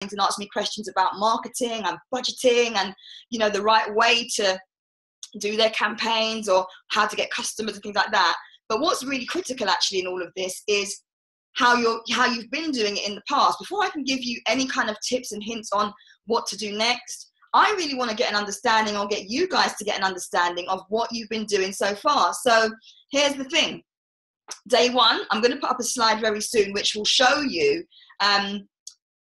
and ask me questions about marketing and budgeting and, you know, the right way to do their campaigns or how to get customers and things like that. But what's really critical actually in all of this is how you've been doing it in the past. Before I can give you any kind of tips and hints on what to do next, I really want to get an understanding, or get you guys to get an understanding of what you've been doing so far. So here's the thing. Day one, I'm going to put up a slide very soon which will show you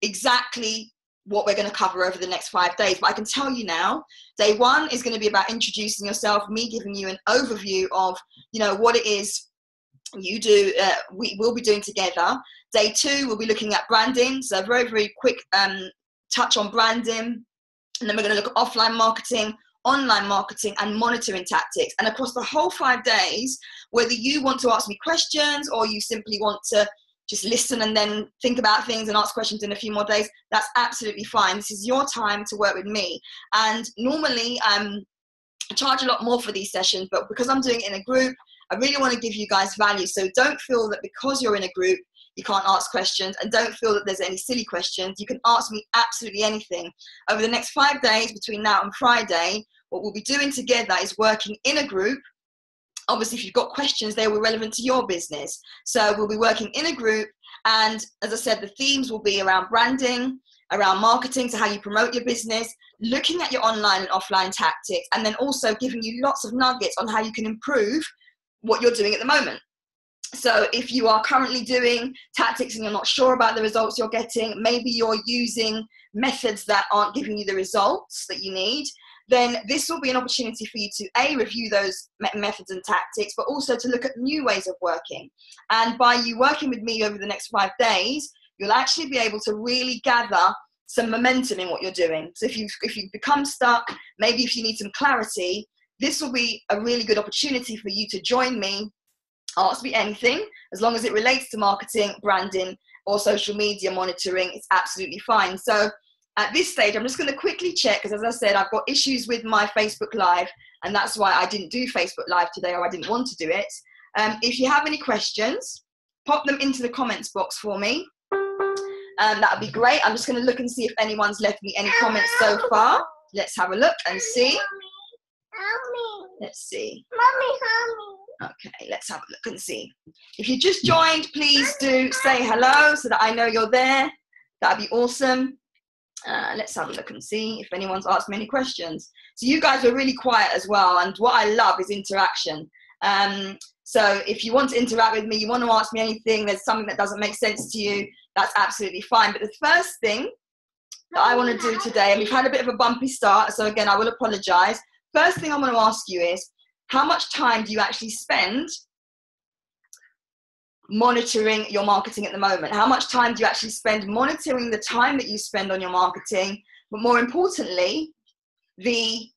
exactly what we're going to cover over the next 5 days. But I can tell you now, day one is going to be about introducing yourself, me giving you an overview of, you know, what it is you do, we will be doing together. Day two, we'll be looking at branding. So very, very quick touch on branding. And then we're going to look at offline marketing, online marketing, and monitoring tactics. And across the whole 5 days, whether you want to ask me questions or you simply want to just listen and then think about things and ask questions in a few more days, that's absolutely fine. This is your time to work with me. And normally I charge a lot more for these sessions, but because I'm doing it in a group, I really want to give you guys value. So don't feel that because you're in a group, you can't ask questions, and don't feel that there's any silly questions. You can ask me absolutely anything. Over the next 5 days, between now and Friday, what we'll be doing together is working in a group. Obviously, if you've got questions, they will be relevant to your business. So we'll be working in a group. And as I said, the themes will be around branding, around marketing, so how you promote your business, looking at your online and offline tactics, and then also giving you lots of nuggets on how you can improve what you're doing at the moment. So if you are currently doing tactics and you're not sure about the results you're getting, maybe you're using methods that aren't giving you the results that you need, then this will be an opportunity for you to A, review those methods and tactics, but also to look at new ways of working. And by you working with me over the next 5 days, you'll actually be able to really gather some momentum in what you're doing. So if you become stuck, maybe if you need some clarity, this will be a really good opportunity for you to join me. Ask me anything, as long as it relates to marketing, branding, or social media monitoring, it's absolutely fine. So at this stage, I'm just going to quickly check, because as I said, I've got issues with my Facebook Live, and that's why I didn't do Facebook Live today, or I didn't want to do it. If you have any questions, pop them into the comments box for me. That would be great. I'm just going to look and see if anyone's left me any comments so far. Let's have a look and see. Let's see. Okay, let's have a look and see. If you just joined, please do say hello so that I know you're there. That'd be awesome. Let's have a look and see if anyone's asked me any questions. So you guys are really quiet as well, and what I love is interaction. So if you want to interact with me, you want to ask me anything, there's something that doesn't make sense to you, that's absolutely fine. But the first thing that I want to do today, and we've had a bit of a bumpy start, so again, I will apologize. First thing I want to ask you is, how much time do you actually spend monitoring your marketing at the moment? How much time do you actually spend monitoring the time that you spend on your marketing, but more importantly, the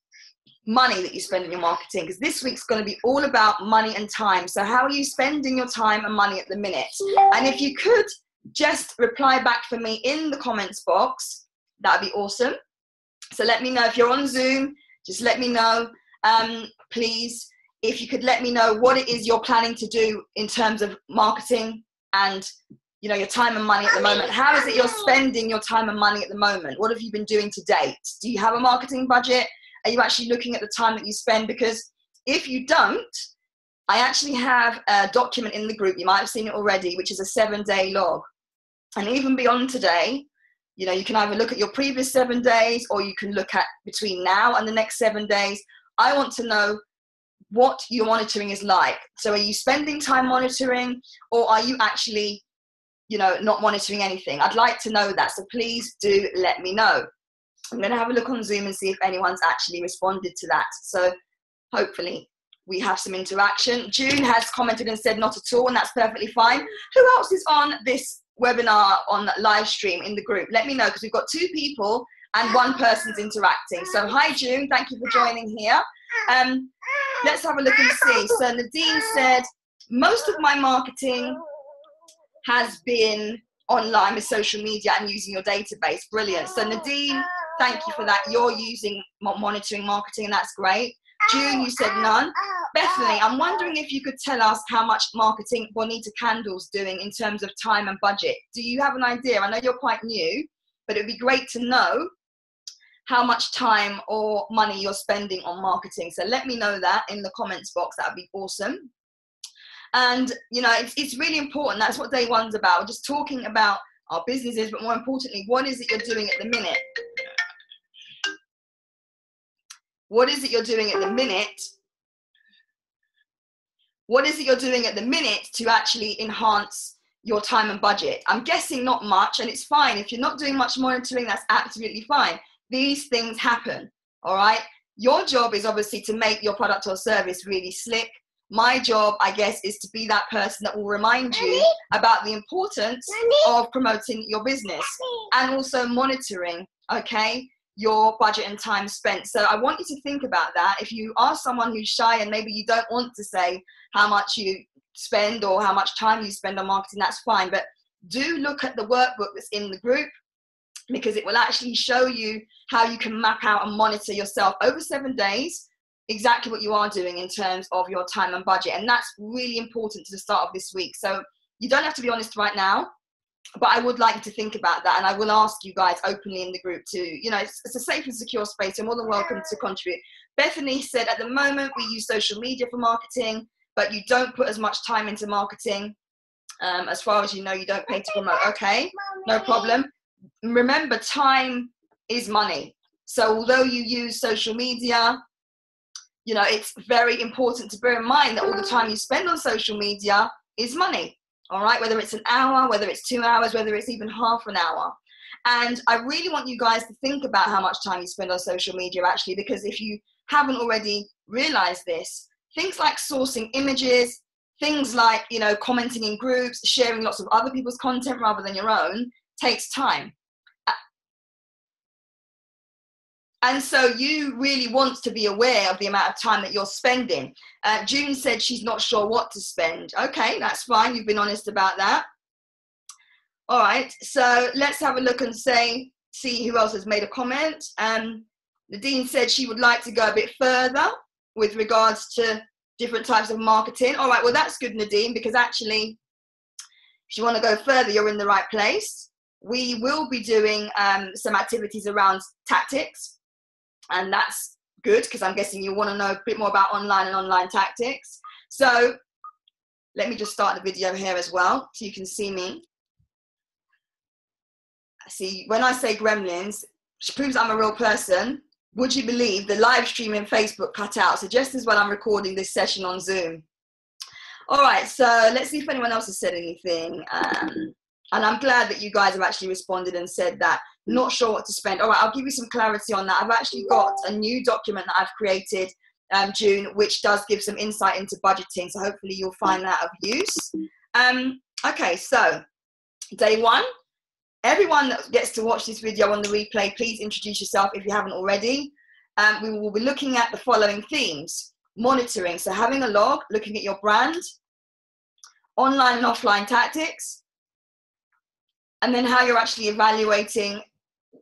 money that you spend on your marketing? Because this week's going to be all about money and time. So how are you spending your time and money at the minute? And if you could just reply back for me in the comments box, that'd be awesome. So let me know if you're on Zoom, just let me know. Please, if you could let me know what it is you're planning to do in terms of marketing and, you know, your time and money at the moment. How is it you're spending your time and money at the moment? What have you been doing to date? Do you have a marketing budget? Are you actually looking at the time that you spend? Because if you don't, I actually have a document in the group, you might have seen it already, which is a 7-day log. And even beyond today, you know, you can either look at your previous 7 days, or you can look at between now and the next 7 days. I want to know what your monitoring is like. So are you spending time monitoring, or are you actually, you know, not monitoring anything? I'd like to know that. So please do let me know. I'm going to have a look on Zoom and see if anyone's actually responded to that. So hopefully we have some interaction. June has commented and said not at all, and that's perfectly fine. Who else is on this webinar on live stream in the group? Let me know, because we've got 2 people and 1 person's interacting. So hi June, thank you for joining here. Let's have a look and see. So Nadine said, most of my marketing has been online with social media and using your database. Brilliant. So Nadine, thank you for that. You're using monitoring marketing, and that's great. June, you said none. Bethany, I'm wondering if you could tell us how much marketing Bonita Candle's doing in terms of time and budget. Do you have an idea? I know you're quite new, but it'd be great to know how much time or money you're spending on marketing. So let me know that in the comments box. That would be awesome. And you know, it's really important. That's what day one's about. We're just talking about our businesses, but more importantly, what is it you're doing at the minute? What is it you're doing at the minute? What is it you're doing at the minute to actually enhance your time and budget? I'm guessing not much, and it's fine. If you're not doing much monitoring, that's absolutely fine. These things happen, all right? Your job is obviously to make your product or service really slick. My job, I guess, is to be that person that will remind you about the importance of promoting your business and also monitoring, okay, your budget and time spent. So I want you to think about that. If you are someone who's shy and maybe you don't want to say how much you spend or how much time you spend on marketing, that's fine. But do look at the workbook that's in the group, because it will actually show you how you can map out and monitor yourself over 7 days, exactly what you are doing in terms of your time and budget. And that's really important to the start of this week. So you don't have to be honest right now, but I would like you to think about that. And I will ask you guys openly in the group to, you know, it's a safe and secure space. You're more than welcome to contribute. Bethany said, at the moment, we use social media for marketing, but you don't put as much time into marketing. As far as you know, you don't pay to promote. Okay, no problem. Remember, time is money. So although you use social media, you know, it's very important to bear in mind that all the time you spend on social media is money. All right, whether it's an hour, whether it's 2 hours, whether it's even half an hour. And I really want you guys to think about how much time you spend on social media, actually, because if you haven't already realized this, things like sourcing images, things like, you know, commenting in groups, sharing lots of other people's content rather than your own, takes time. And so you really want to be aware of the amount of time that you're spending. June said she's not sure what to spend. Okay, that's fine. You've been honest about that. All right, so let's have a look and see who else has made a comment. Nadine said she would like to go a bit further with regards to different types of marketing. All right, well, that's good, Nadine, because actually, if you want to go further, you're in the right place. We will be doing some activities around tactics. And that's good, because I'm guessing you want to know a bit more about online and online tactics. So let me just start the video here as well, so you can see me. See, when I say gremlins, which proves I'm a real person, would you believe the live stream in Facebook cut out? So just as well I'm recording this session on Zoom. All right, so let's see if anyone else has said anything. And I'm glad that you guys have actually responded and said that, not sure what to spend. All right, I'll give you some clarity on that. I've actually got a new document that I've created, June, which does give some insight into budgeting. So hopefully you'll find that of use. Okay, so day one, everyone that gets to watch this video on the replay, please introduce yourself if you haven't already. We will be looking at the following themes: monitoring, so having a log, looking at your brand, online and offline tactics, and then how you're actually evaluating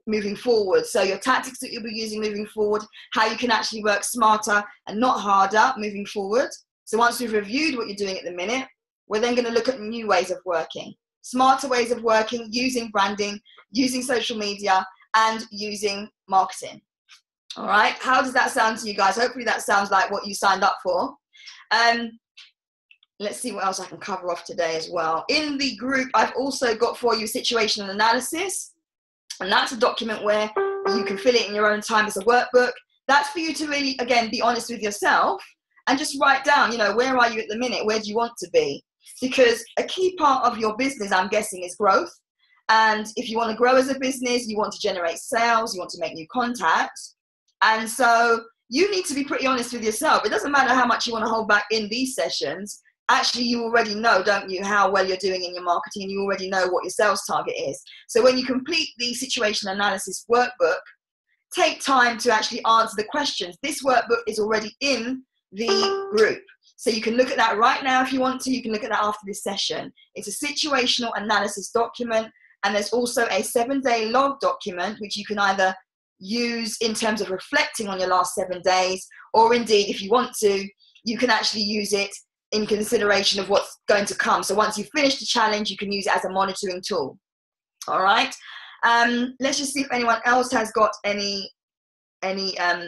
moving forward. So your tactics that you'll be using moving forward, how you can actually work smarter and not harder moving forward. So once we've reviewed what you're doing at the minute, we're then going to look at new ways of working, smarter ways of working, using branding, using social media, and using marketing. All right, how does that sound to you guys? Hopefully that sounds like what you signed up for. Let's see what else I can cover off today as well. In the group, I've also got for you situational analysis. And that's a document where you can fill it in your own time. It's a workbook. That's for you to really, again, be honest with yourself and just write down, you know, where are you at the minute? Where do you want to be? Because a key part of your business, I'm guessing, is growth. And if you want to grow as a business, you want to generate sales, you want to make new contacts. And so you need to be pretty honest with yourself. It doesn't matter how much you want to hold back in these sessions. Actually, you already know, don't you, how well you're doing in your marketing, and you already know what your sales target is. So when you complete the situation analysis workbook, take time to actually answer the questions. This workbook is already in the group. So you can look at that right now if you want to. You can look at that after this session. It's a situational analysis document, and there's also a 7-day log document, which you can either use in terms of reflecting on your last 7 days, or indeed, if you want to, you can actually use it in consideration of what's going to come. So once you finish the challenge, you can use it as a monitoring tool. All right. Let's just see if anyone else has got any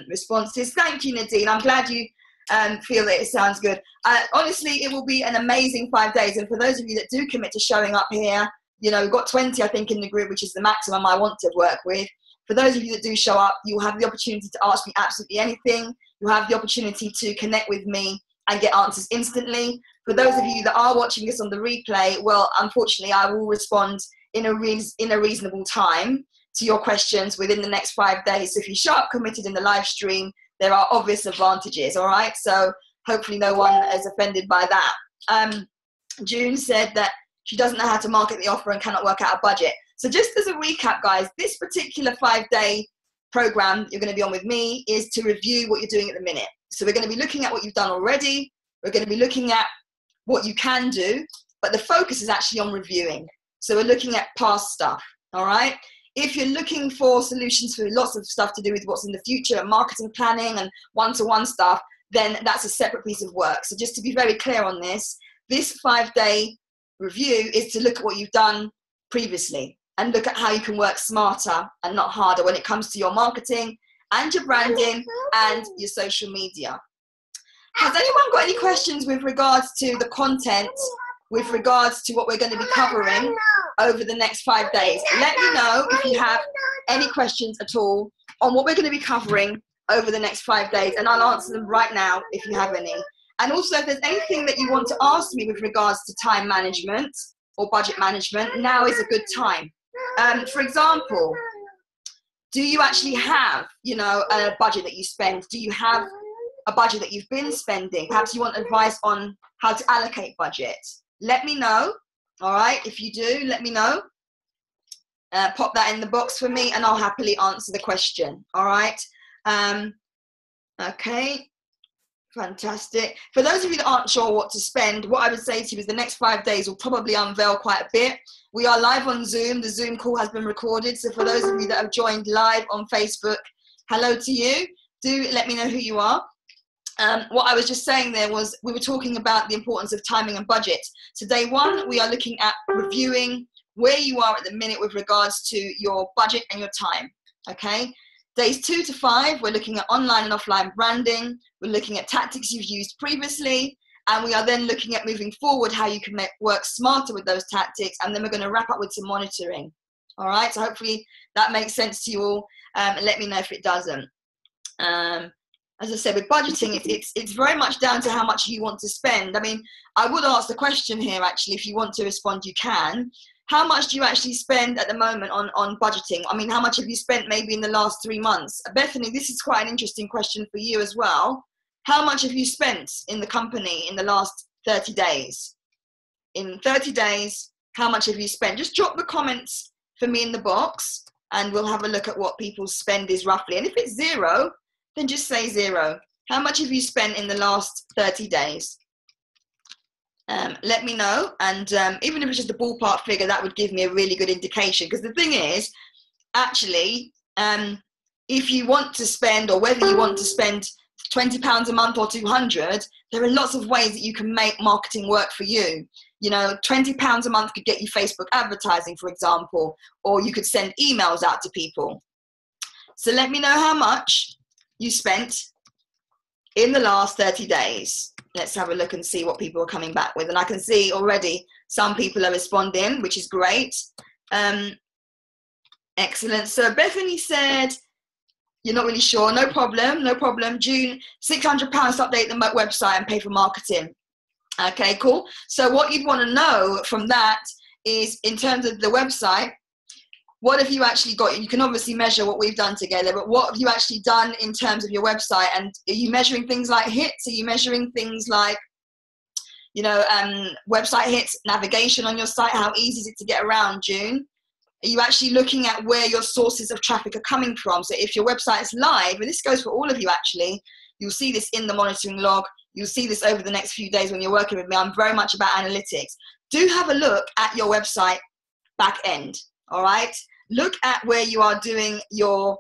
responses. Thank you, Nadine. I'm glad you feel that it sounds good. Honestly, it will be an amazing 5 days. And for those of you that do commit to showing up here, you know, we've got 20, I think, in the group, which is the maximum I want to work with. For those of you that do show up, you'll have the opportunity to ask me absolutely anything. You'll have the opportunity to connect with me and get answers instantly. For those of you that are watching this on the replay, well, unfortunately, I will respond in a reasonable time to your questions within the next 5 days. So if you show up committed in the live stream, there are obvious advantages, all right? So hopefully no one is offended by that. June said that she doesn't know how to market the offer and cannot work out a budget. So just as a recap, guys, this particular 5-day program you're going to be on with me is to review what you're doing at the minute. So we're going to be looking at what you've done already. We're going to be looking at what you can do, but the focus is actually on reviewing. So we're looking at past stuff, all right? If you're looking for solutions for lots of stuff to do with what's in the future and marketing planning and one-to-one stuff, then that's a separate piece of work. So just to be very clear on this 5-day review is to look at what you've done previously and look at how you can work smarter and not harder when it comes to your marketing and your branding and your social media. Has anyone got any questions with regards to the content, with regards to what we're going to be covering over the next 5 days? Let me know if you have any questions at all on what we're going to be covering over the next 5 days, and I'll answer them right now if you have any. And also, if there's anything that you want to ask me with regards to time management or budget management, now is a good time. For example, do you actually have, you know, a budget that you spend? Do you have a budget that you've been spending? Perhaps you want advice on how to allocate budget. Let me know, all right? If you do, let me know. Pop that in the box for me and I'll happily answer the question, all right? Okay, fantastic. For those of you that aren't sure what to spend, what I would say to you is the next 5 days will probably unveil quite a bit. We are live on Zoom. The Zoom call has been recorded. So for those of you that have joined live on Facebook, hello to you. Do let me know who you are. What I was just saying there was we were talking about the importance of timing and budget. So day one, we are looking at reviewing where you are at the minute with regards to your budget and your time, okay? Days 2 to 5, we're looking at online and offline branding. We're looking at tactics you've used previously, and we are then looking at moving forward how you can work smarter with those tactics, and then we're going to wrap up with some monitoring, all right? So hopefully that makes sense to you all. Let me know if it doesn't. As I said, with budgeting, it's very much down to how much you want to spend. I mean, I would ask the question here, actually, if you want to respond, you can. How much do you actually spend at the moment on budgeting? I mean, how much have you spent maybe in the last 3 months? Bethany, this is quite an interesting question for you as well. How much have you spent in the company in the last 30 days? In 30 days, how much have you spent? Just drop the comments for me in the box and we'll have a look at what people's spend is roughly. And if it's 0, then just say 0. How much have you spent in the last 30 days? Let me know, and even if it's just a ballpark figure, that would give me a really good indication, because the thing is, actually, if you want to spend, or whether you want to spend £20 a month or 200, there are lots of ways that you can make marketing work for you. You know, £20 a month could get you Facebook advertising, for example, or you could send emails out to people. So let me know how much you spent in the last 30 days. Let's have a look and see what people are coming back with. And I can see already some people are responding, which is great. Excellent. So Bethany said, you're not really sure. No problem, no problem. June, £600 to update the website and pay for marketing. Okay, cool. So what you'd want to know from that is, in terms of the website, what have you actually got? You can obviously measure what we've done together, but what have you actually done in terms of your website? And are you measuring things like hits? Are you measuring things like, you know, website hits, navigation on your site? How easy is it to get around, June? Are you actually looking at where your sources of traffic are coming from? So if your website is live, and this goes for all of you actually, you'll see this in the monitoring log. You'll see this over the next few days when you're working with me. I'm very much about analytics. Do have a look at your website back end, all right? Look at where you are doing your,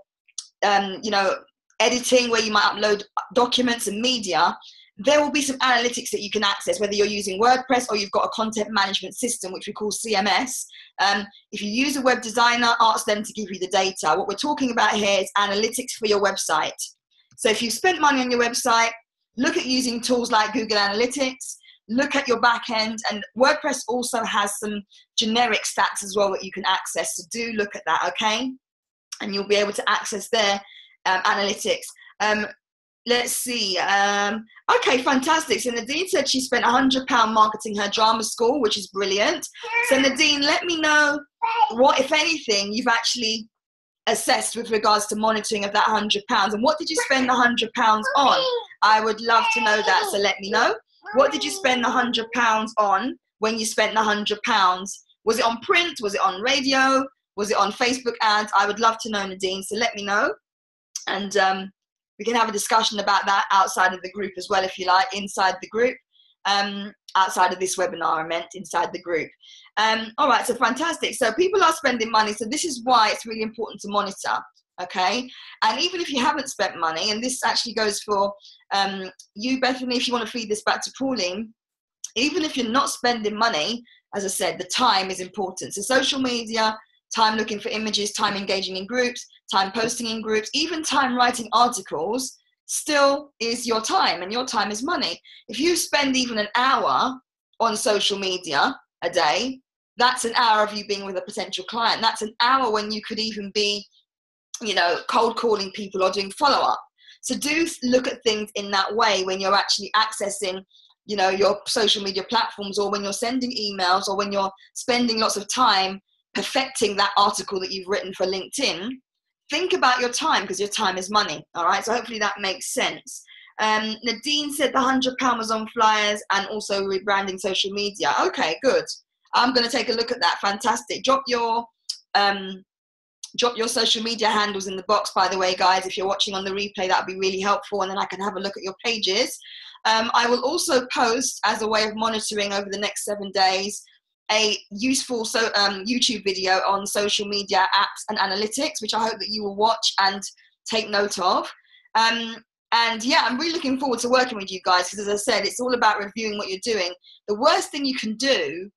you know, editing, where you might upload documents and media. There will be some analytics that you can access, whether you're using WordPress or you've got a content management system, which we call CMS. If you use a web designer, ask them to give you the data. What we're talking about here is analytics for your website. So if you've spent money on your website, look at using tools like Google Analytics, look at your back end, and WordPress also has some generic stats as well that you can access. So do look at that, okay? And you'll be able to access their analytics. Let's see. Okay, fantastic. So Nadine said she spent £100 marketing her drama school, which is brilliant. So Nadine, let me know what, if anything, you've actually assessed with regards to monitoring of that £100, and what did you spend the £100 on? I would love to know that, so let me know. What did you spend the £100 on when you spent the £100? Was it on print? Was it on radio? Was it on Facebook ads? I would love to know, Nadine, so let me know. And we can have a discussion about that outside of the group as well, if you like, inside the group. Outside of this webinar, I meant inside the group. All right, so fantastic. So people are spending money. So this is why it's really important to monitor, okay? And even if you haven't spent money, and this actually goes for you, Bethany, if you want to feed this back to Pauline, even if you're not spending money, as I said, the time is important. So social media, time looking for images, time engaging in groups, time posting in groups, even time writing articles, still is your time, and your time is money. If you spend even an hour on social media a day, that's an hour of you being with a potential client. That's an hour when you could even be, you know, cold calling people or doing follow-up. So do look at things in that way when you're actually accessing, you know, your social media platforms, or when you're sending emails, or when you're spending lots of time perfecting that article that you've written for LinkedIn. Think about your time, because your time is money. All right, so hopefully that makes sense. Nadine said the £100 was on flyers and also rebranding social media. Okay, good. I'm going to take a look at that. Fantastic. Drop your social media handles in the box, by the way, guys. If you're watching on the replay, that would be really helpful, and then I can have a look at your pages. I will also post, as a way of monitoring over the next 7 days, a useful YouTube video on social media apps and analytics, which I hope that you will watch and take note of. And yeah, I'm really looking forward to working with you guys, because as I said, it's all about reviewing what you're doing. The worst thing you can do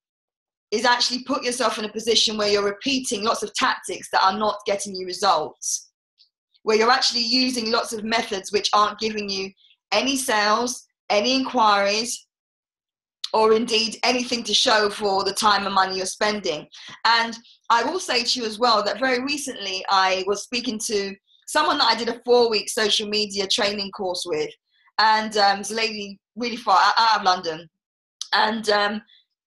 is actually put yourself in a position where you're repeating lots of tactics that are not getting you results, where you're actually using lots of methods which aren't giving you any sales, any inquiries, or indeed anything to show for the time and money you're spending. And I will say to you as well that very recently I was speaking to someone that I did a 4-week social media training course with, and it's a lady really far out of London. And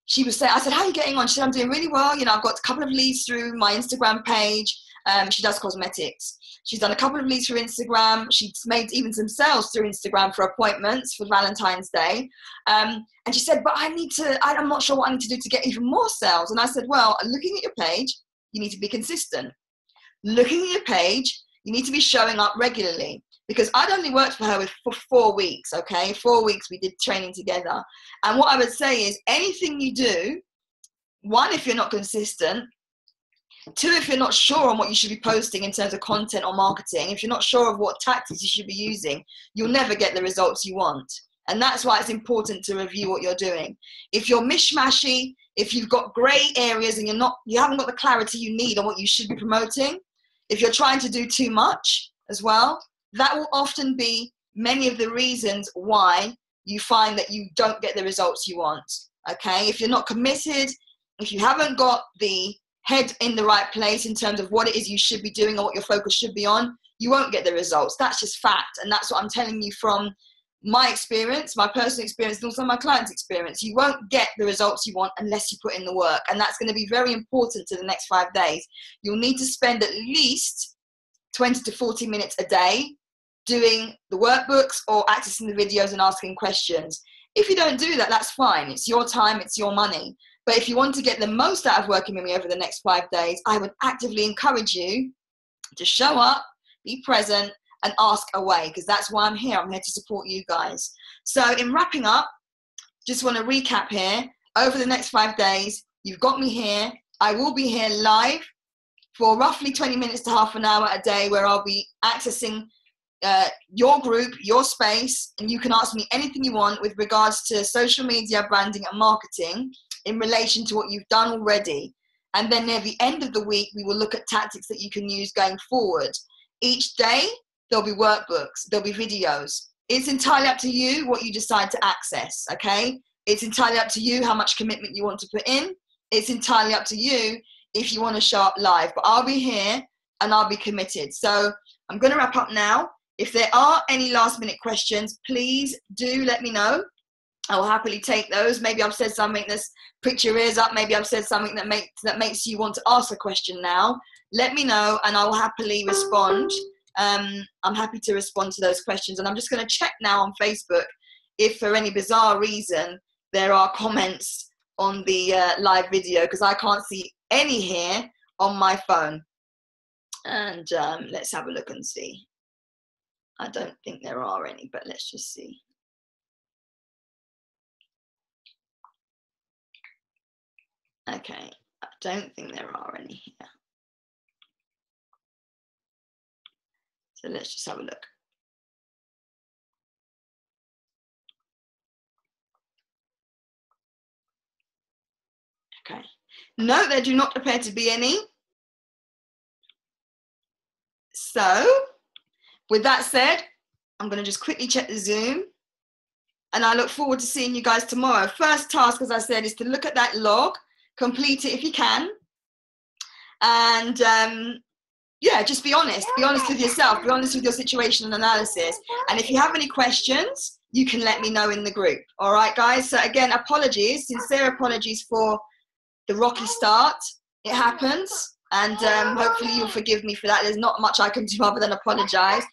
she was saying, I said, how are you getting on? She said, I'm doing really well. You know, I've got a couple of leads through my Instagram page. She does cosmetics. She's done a couple of leads through Instagram. She's made even some sales through Instagram for appointments for Valentine's Day. And she said, but I'm not sure what I need to do to get even more sales. And I said, well, looking at your page, you need to be consistent. Looking at your page, you need to be showing up regularly. Because I'd only worked for her for 4 weeks, okay? 4 weeks we did training together. And what I would say is anything you do, one, if you're not consistent, two, if you're not sure on what you should be posting in terms of content or marketing, if you're not sure of what tactics you should be using, you'll never get the results you want. And that's why it's important to review what you're doing. If you're mishmashy, if you've got gray areas and you haven't got the clarity you need on what you should be promoting, if you're trying to do too much as well, that will often be many of the reasons why you find that you don't get the results you want, okay? If you're not committed, if you haven't got the head in the right place in terms of what it is you should be doing or what your focus should be on, you won't get the results. That's just fact, and that's what I'm telling you from my experience, my personal experience, and also my client's experience. You won't get the results you want unless you put in the work, and that's going to be very important to the next 5 days. You'll need to spend at least 20 to 40 minutes a day doing the workbooks or accessing the videos and asking questions. If you don't do that, that's fine. It's your time, it's your money. But if you want to get the most out of working with me over the next 5 days, I would actively encourage you to show up, be present, and ask away, because that's why I'm here. I'm here to support you guys. So in wrapping up, just want to recap here. Over the next 5 days, you've got me here. I will be here live for roughly 20 minutes to half an hour a day, where I'll be accessing your group, your space, and you can ask me anything you want with regards to social media, branding, and marketing in relation to what you've done already. And then near the end of the week, we will look at tactics that you can use going forward. Each day, there'll be workbooks, there'll be videos. It's entirely up to you what you decide to access, okay? It's entirely up to you how much commitment you want to put in. It's entirely up to you if you want to show up live. But I'll be here and I'll be committed. So I'm going to wrap up now. If there are any last minute questions, please do let me know. I will happily take those. Maybe I've said something that's pricked your ears up. Maybe I've said something that makes you want to ask a question now. Let me know and I will happily respond. I'm happy to respond to those questions. And I'm just going to check now on Facebook if for any bizarre reason there are comments on the live video, because I can't see any here on my phone. And let's have a look and see. I don't think there are any, but let's just see. Okay, I don't think there are any here. So let's just have a look. Okay. No, there do not appear to be any. So, with that said, I'm going to just quickly check the Zoom. And I look forward to seeing you guys tomorrow. First task, as I said, is to look at that log, complete it if you can. And yeah, just be honest with yourself, be honest with your situation and analysis. And if you have any questions, you can let me know in the group. All right, guys? So again, apologies, sincere apologies for the rocky start. It happens. And hopefully you'll forgive me for that. There's not much I can do other than apologize.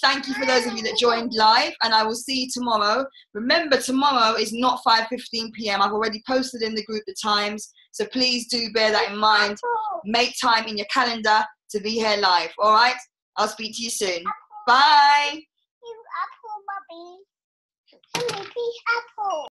Thank you for those of you that joined live, and I will see you tomorrow. Remember, tomorrow is not 5:15 p.m. I've already posted in the group the times, so please do bear that in mind. Make time in your calendar to be here live. All right? I'll speak to you soon. Bye. Apple, Bobby. Apple.